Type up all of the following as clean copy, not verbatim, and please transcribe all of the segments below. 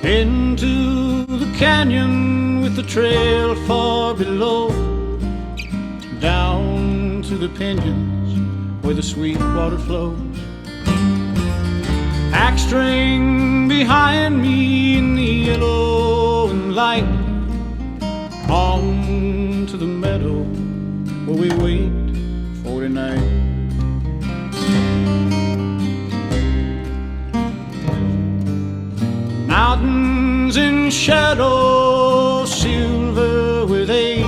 into the canyon with the trail far below, down to the pinyons where the sweet water flows. Axe string behind me in the yellow and light, on to the meadow where we wait for the night. Mountains in shadow, silver with age,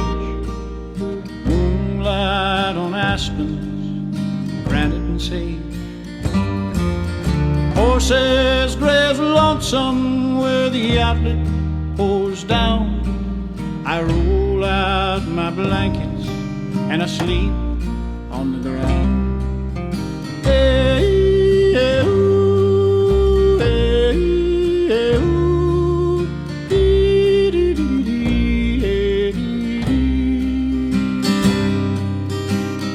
moonlight on aspens, granite and sage. Horses graze lonesome where the outlet pours down. I roll out my blankets and I sleep on the ground. Hey, hey, ooh, hey, hey, ooh, dee, dee, dee, dee, hey, dee, dee.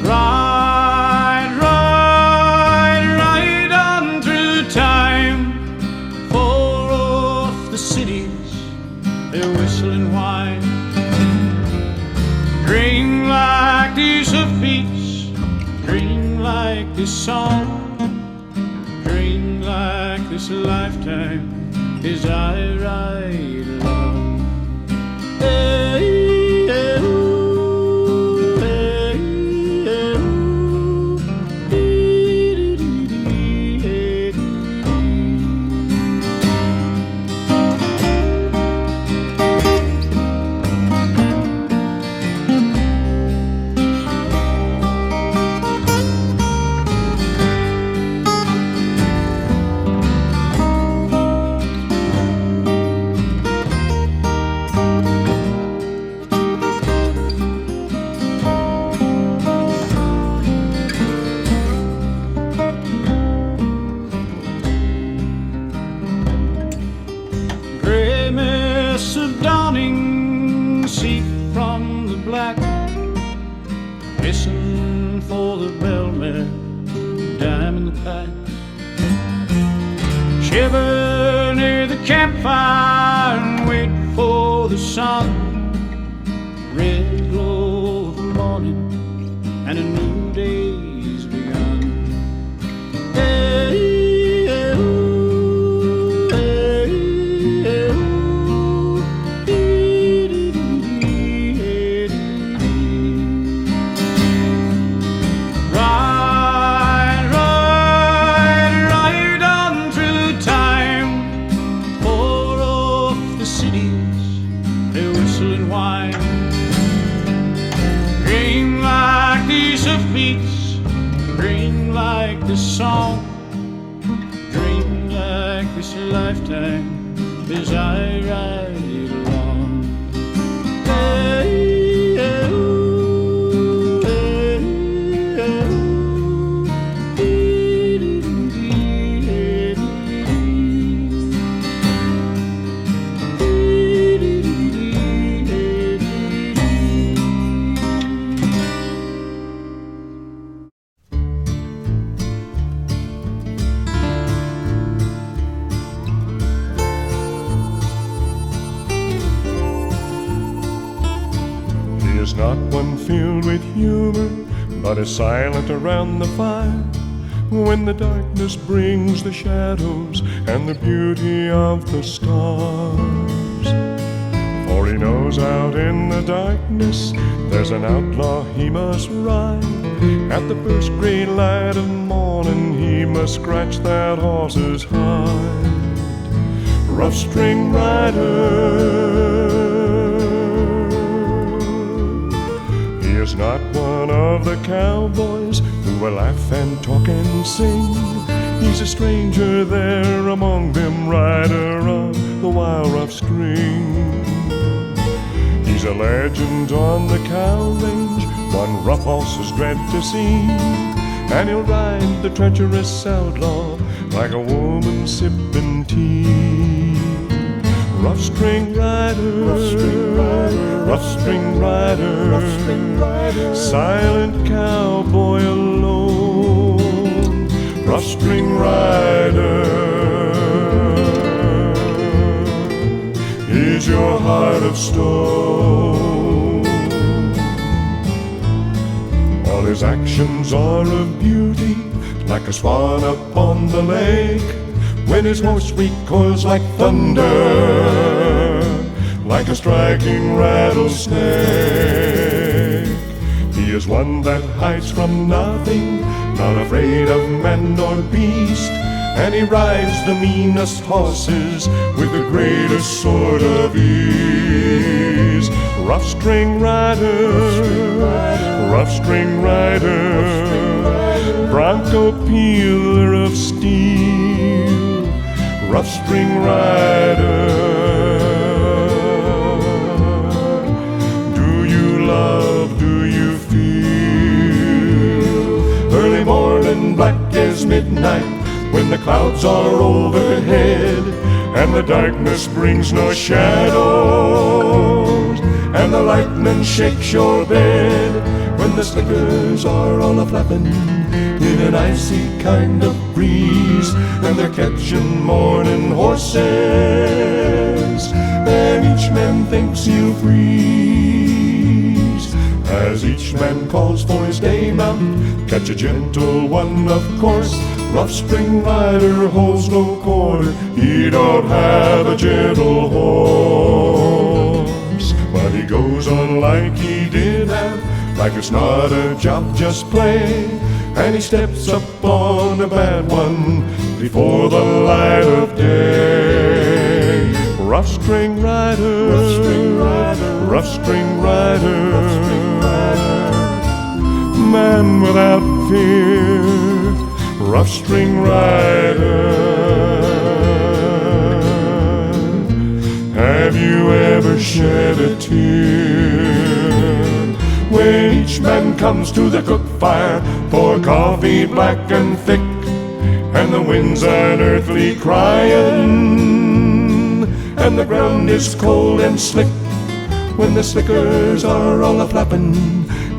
Ride, ride, ride on through time, far off the cities, their whistling whine. Dream like these hoof-beats, dream like this song, dream like this lifetime as I ride along. Hey, hey, ooh, hey, hey, ooh, dee, dee, dee, dee, hey, dee, of dawning, seep from the black. Listen for the bellman, dime in the pipe. Shiver near the campfire and wait for the sun. Red glow of the morning and a new day's begun. Hey, hey, ooh, hey, hey, ooh. Beats, dream like this song, dream like this lifetime as I ride along. Hey, hey, ooh, hey, hey, ooh, dee, dee, dee, dee, hey, dee, dee, dee, dee, dee, hey, dee. Is not one filled with humor, but is silent around the fire when the darkness brings the shadows and the beauty of the stars. For he knows out in the darkness there's an outlaw he must ride. At the first gray light of morning he must scratch that horse's hide. Rough string rider, is not one of the cowboys who will laugh and talk and sing. He's a stranger there among them, rider of the wild rough string. He's a legend on the cow range, one rough horse's dread to see, and he'll ride the treacherous outlaw like a woman sipping tea. Rough string rider, rough string rider, rough string rider, rough string rider, silent cowboy alone. Rough string rider, of stone. All his actions are of beauty, like a swan upon the lake, when his horse recoils like thunder, like a striking rattlesnake. He is one that hides from nothing, not afraid of man nor beast, and he rides the meanest horses with the greatest sort of ease. Rough string rider, rough string rider, bronco peeler of steel, rough string rider. Do you love, do you feel? Early morning, black as midnight, when the clouds are overhead, and the darkness brings no shadows, and the lightning shakes your bed, when the slickers are all a-flapping in an icy kind of breeze, and they're catching morning horses, and each man thinks he'll freeze. As each man calls for his day mount, catch a gentle one, of course. Rough string rider holds no quarter, he don't have a gentle horse, but he goes on like he did have, like it's not a job, just play, and he steps up on a bad one before the light of day. Rough string rider, rough string rider, rough string rider, rough string rider, man without fear, rough string rider. Have you ever shed a tear when each man comes to the cook fire for coffee black and thick, and the wind's unearthly crying, and the ground is cold and slick, when the slickers are all a-flapping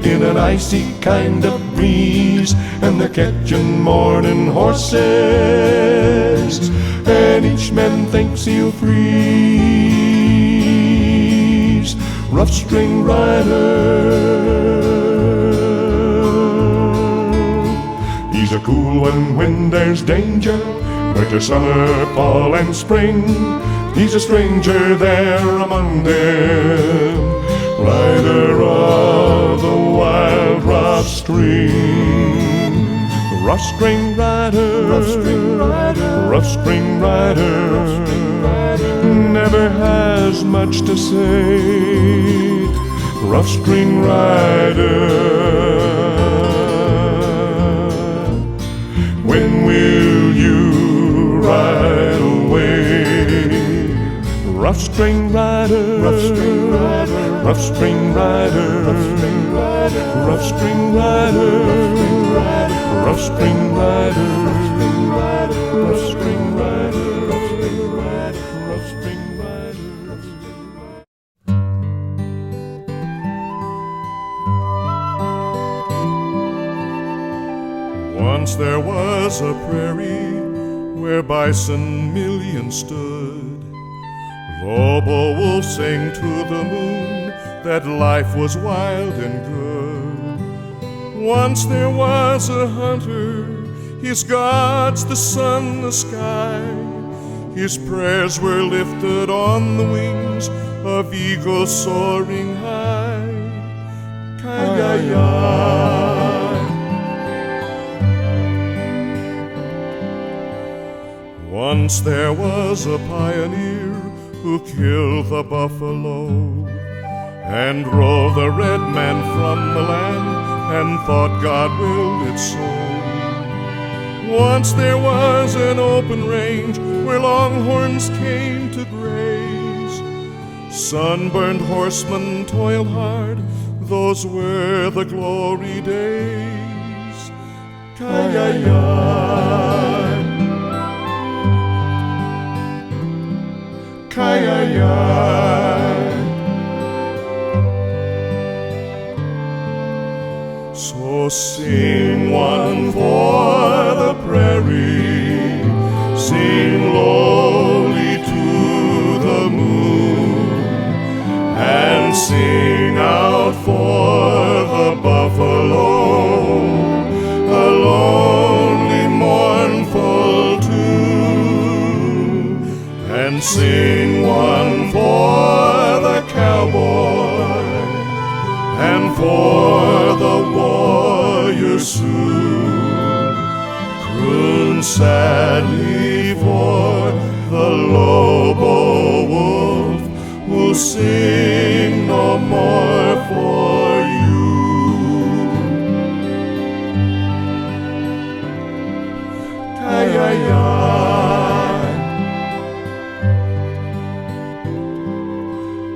in an icy kind of breeze, and they're catching morning horses, and each man thinks he'll freeze. Rough string rider, he's a cool one when there's danger, winter, summer, fall, and spring. He's a stranger there among them, rider of the wild rough string. Rough string rider, rough string rider, rough string rider, rough string rider, never has much to say. Rough string rider, when will you ride away? Rough string rider, rough string rider, rough string rider, rough string rider, rough string rider, rough string rider, rough string rider, rough string rider, rough string rider, rough string rider, rough string rider. Once there was a prairie where bison millions stood. Lobo wolf sang to the moon that life was wild and good. Once there was a hunter, his gods the sun, the sky. His prayers were lifted on the wings of eagles soaring high. Ki-yi-yi. Once there was a pioneer who killed the buffalo and drove the red man from the land and thought God willed it so. Once there was an open range where longhorns came to graze. Sunburned horsemen toiled hard, those were the glory days. Ki-yi-yi. Ki-yi-yi. So sing one for the prairie, sing lowly to the moon, and sing one for the cowboy and for the warrior Sioux. Croon sadly for the Lobo wolf who'll sing no more for you. Kayayay,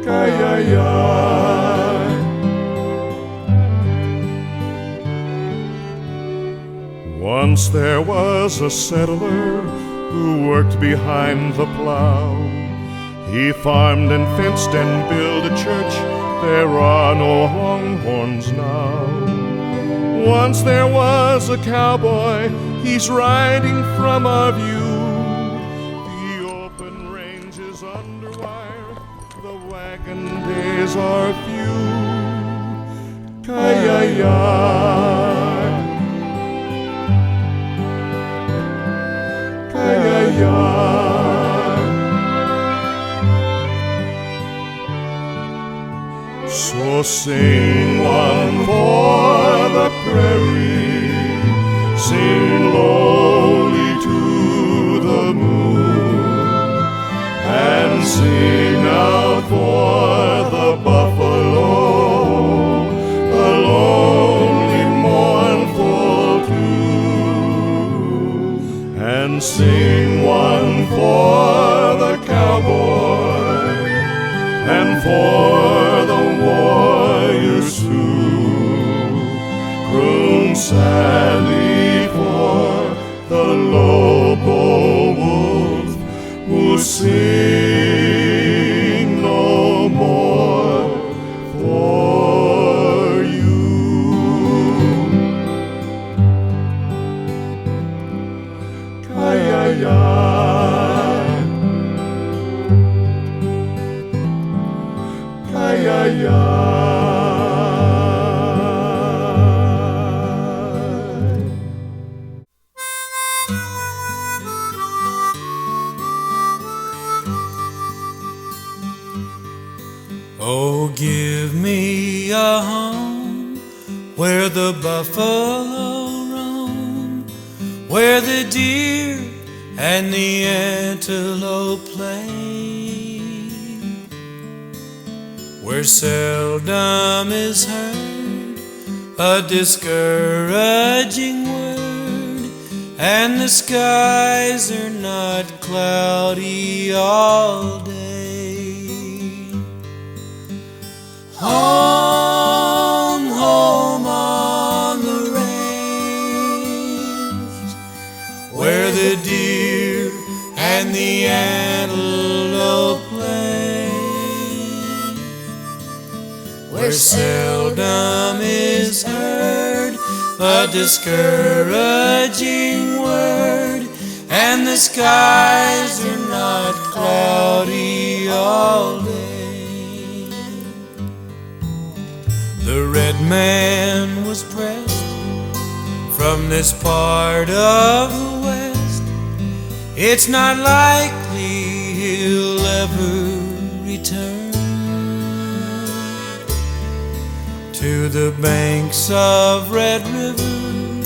kayayay. Once there was a settler who worked behind the plow. He farmed and fenced and built a church. There are no longhorns now. Once there was a cowboy, he's riding from our view. The open range is under wire, the wagon days are few. Kayayay, kayayay. So sing one for the prairie, sing lowly to the moon, and sing out for the buffalo, a lonely mournful tune, and sing one for the cowboy and for the warrior Sioux. Croon sadly for the Lobo wolf who'll sing no more for you. Kayayay, kayayay. Oh, give me a home where the buffalo roam, where the deer and the antelope play, where seldom is heard a discouraging word, and the skies are not cloudy all day. Home, home on the range, where the deer and the antelope play, where seldom is heard a discouraging word, and the skies are not cloudy all day. The red man was pressed from this part of the West. It's not likely he'll ever return to the banks of Red River,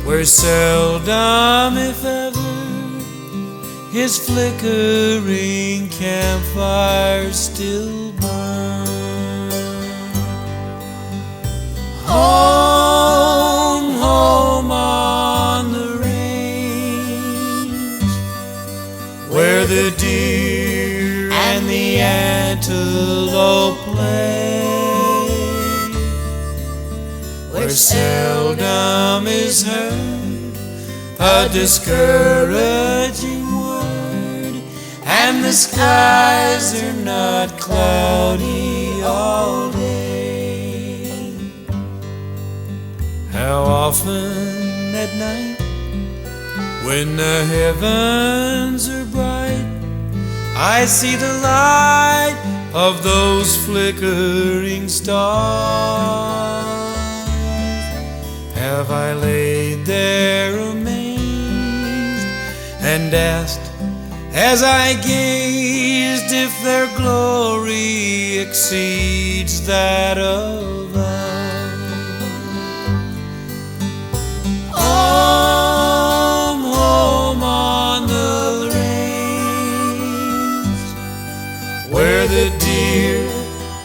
where seldom, if ever, his flickering campfires still burn. Home, home on the range, where the deer and the antelope play, where seldom is heard a discouraging word, and the skies are not cloudy all day. How often at night, when the heavens are bright, I see the light of those flickering stars. Have I laid there amazed and asked as I gazed if their glory exceeds that of ours. Home, home on the range, where the deer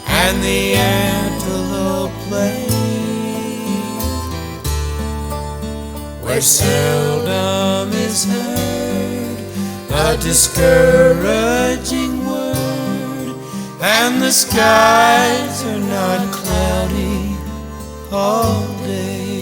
and the antelope play, where seldom is heard a discouraging word, and the skies are not cloudy all day.